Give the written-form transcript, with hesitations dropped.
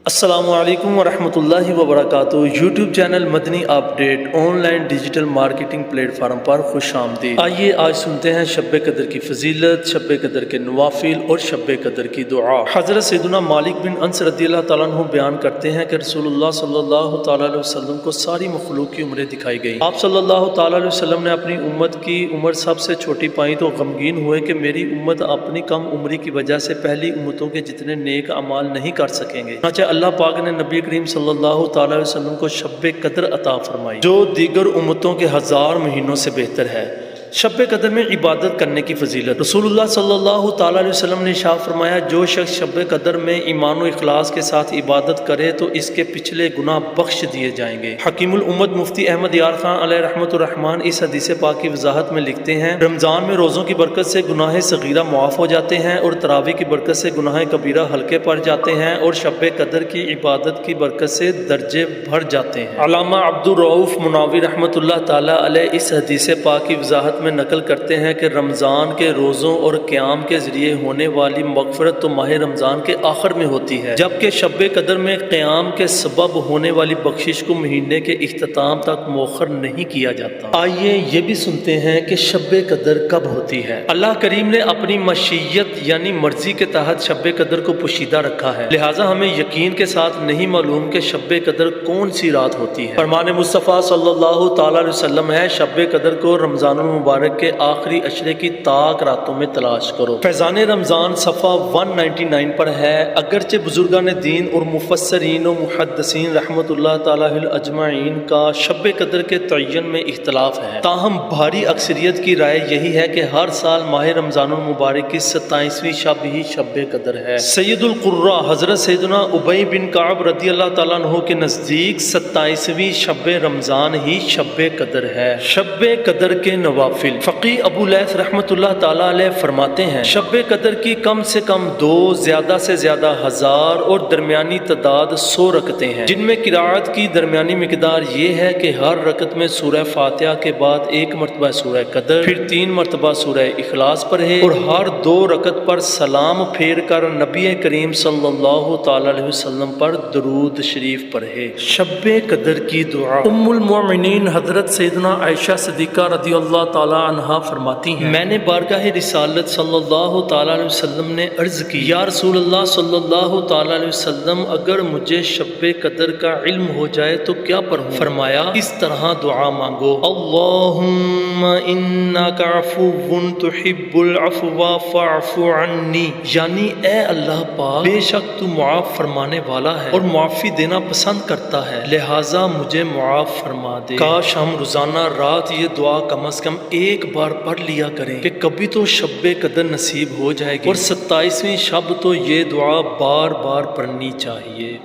السلام علیکم ورحمۃ اللہ وبرکاتہ۔ YouTube channel Madani update online digital marketing platform پر خوش آمدید۔ آئیے آج سنتے ہیں شب قدر کی فضیلت، شب قدر کے نوافل اور شب قدر کی دعا۔ حضرت سیدنا مالک بن انس رضی اللہ تعالیٰ عنہ بیان کرتے ہیں کہ رسول اللہ صلی اللہ تعالیٰ علیہ وسلم کو ساری مخلوق کی عمریں دکھائی گئی۔ آپ صلی اللہ تعالیٰ علیہ وسلم نے اپنی امت کی عمر سب سے چھوٹی پائی تو غمگین ہوئے کہ میری امت اپنی کم عمری کی وجہ سے پہلی امتوں کے جتنے نیک اعمال نہیں کر سکیں گے۔ اللہ پاک نے نبی کریم صلی اللہ تعالی علیہ وسلم کو شب قدر عطا فرمائی جو دیگر امتوں کے 1000 مہینوں سے بہتر ہے۔ شب قدر میں عبادت کرنے کی فضیلت، رسول اللہ صلی اللہ تعالی علیہ وسلم نے ارشاد فرمایا جو شخص شب قدر میں ایمان و اخلاص کے ساتھ عبادت کرے تو اس کے پچھلے گناہ بخش دیے جائیں گے۔ حکیم الامت مفتی احمد یار خان علیہ رحمۃ الرحمن اس حدیث پاک کی وضاحت میں لکھتے ہیں رمضان میں روزوں کی برکت سے گناہ صغیرہ معاف ہو جاتے ہیں اور تراویح کی برکت سے گناہ کبیرہ ہلکے پڑ جاتے ہیں اور شب قدر کی عبادت کی برکت سے درجے بڑھ جاتے ہیں۔ علامہ عبد الرؤف مناوی رحمۃ اللہ تعالی علیہ اس حدیث پاک کی وضاحت میں نقل کرتے ہیں کہ رمضان کے روزوں اور قیام کے ذریعے ہونے والی مغفرت تو ماہ رمضان کے آخر میں ہوتی ہے، جبکہ شب قدر میں قیام کے سبب ہونے والی بخشش کو مہینے کے اختتام تک مؤخر نہیں کیا جاتا۔ آئیے یہ بھی سنتے ہیں کہ شب قدر کب ہوتی ہے۔ اللہ کریم نے اپنی مشیت یعنی مرضی کے تحت شب قدر کو پوشیدہ رکھا ہے، لہٰذا ہمیں یقین کے ساتھ نہیں معلوم کہ شب قدر کون سی رات ہوتی ہے۔ فرمان مصطفیٰ صلی اللہ تعالی علیہ وسلم ہے شب قدر کو رمضان المبارک کے آخری عشرے کی تاک راتوں میں تلاش کرو۔ فیضان رمضان صفحہ 199 پر ہے۔ اگرچہ بزرگان دین اور مفسرین و محدثین رحمۃ اللہ تعالی اجمعین کا شب قدر کے تعین میں اختلاف ہے، تاہم بھاری اکثریت کی رائے یہی ہے کہ ہر سال ماہ رمضان المبارک کی 27ویں شب ہی شب قدر ہے۔ سید القراء حضرت سیدنا ابی بن کعب رضی اللہ تعالیٰ عنہ کے نزدیک 27ویں شب رمضان ہی شب قدر ہے۔ شب قدر کے نوافل، فقی ابو لیث رحمۃ اللہ تعالیٰ علیہ فرماتے ہیں شب قدر کی کم سے کم 2 زیادہ سے زیادہ 1000 اور درمیانی تعداد 100 رکعتیں ہیں، جن میں قرأت کی درمیانی مقدار یہ ہے کہ ہر رکعت میں سورہ فاتحہ کے بعد 1 مرتبہ سورہ قدر، پھر 3 مرتبہ سورہ اخلاص پڑھے اور ہر 2 رکعت پر سلام پھیر کر نبی کریم صلی اللہ تعالی علیہ وسلم پر درود شریف پڑھے۔ شب قدر کی دعا، ام المؤمنین حضرت سیدنا عائشہ صدیقہ رضی اللہ تعالی عنہا فرماتی ہیں میں نے بارگاہ رسالت صلی اللہ تعالی علیہ وسلم نے عرض کی یا رسول اللہ صلی اللہ تعالی علیہ وسلم اگر مجھے شب قدر کا علم ہو جائے تو کیا پڑھوں؟ فرمایا اس طرح دعا مانگو اللہم انک عفو تحب العفو فاعف عنی، یعنی اے اللہ پاک بے شک تو معاف فرمانے والا ہے اور معافی دینا پسند کرتا ہے، لہٰذا مجھے معاف فرما دے۔ کاش ہم روزانہ رات یہ دعا کم از کم ایک بار پڑھ لیا کریں کہ کبھی تو شب قدر نصیب ہو جائے گی، اور 27ویں شب تو یہ دعا بار بار پڑھنی چاہیے۔